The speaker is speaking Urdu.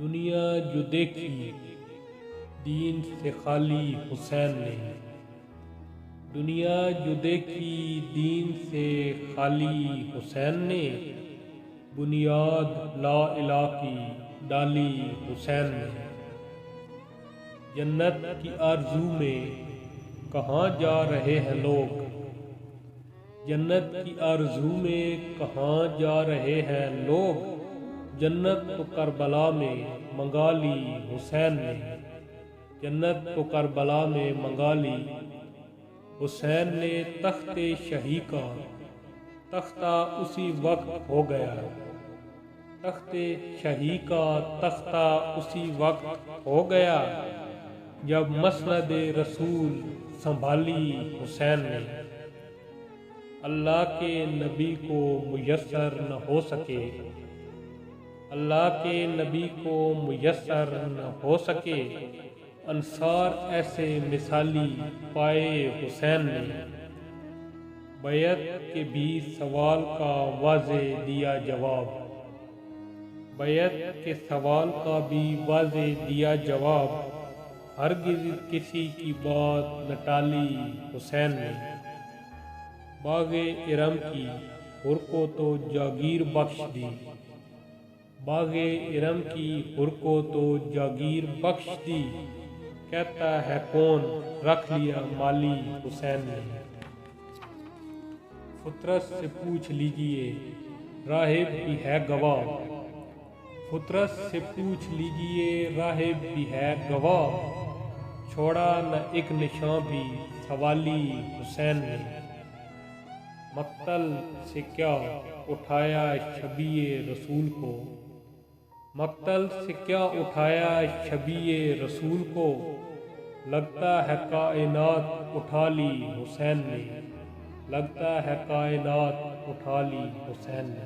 دنیا جو دیکھی دین سے خالی حسین نے، دنیا جو دیکھی دین سے خالی حسین نے، بنیاد لا الہ کی ڈالی حسین نے۔ جنت کی آرزو میں کہاں جا رہے ہیں لوگ، جنت کی آرزو میں کہاں جا رہے ہیں لوگ، جنت تو کربلا میں منگا لی حسین نے، جنت تو کربلا میں منگا لی حسین نے۔ تخت شہی کا تختہ اسی وقت ہو گیا، تخت شہی کا تختہ اسی وقت ہو گیا جب مسند رسول سنبھالی حسین نے۔ اللہ کے نبی کو میسر نہ ہو سکے، اللہ کے نبی کو میسر نہ ہو سکے، انصار ایسے مثالی پائے حسین نے۔ بیعت کے بھی سوال کا واضح دیا جواب، بیعت کے سوال کا بھی واضح دیا جواب، ہرگز کسی کی بات نہ ٹالی حسین نے۔ باغ ارم کی حر کو تو جاگیر بخش دی، باغ ارم کی حر کو تو جاگیر بخش دی، کہتا ہے کون رکھ لیا مالی حسین نے۔ فطرت سے پوچھ لیجئے راہب بھی ہے گواہ، فطرت سے پوچھ لیجئے راہب بھی ہے گواہ، چھوڑا نہ ایک نشاں بھی سوالی حسین نے۔ مقتل سے کیا اٹھایا شبیہ رسول کو، مقتل سے کیا اٹھایا شبیہ رسول کو، لگتا ہے کائنات اٹھا لی حسین نے، لگتا ہے کائنات اٹھا لی حسین نے۔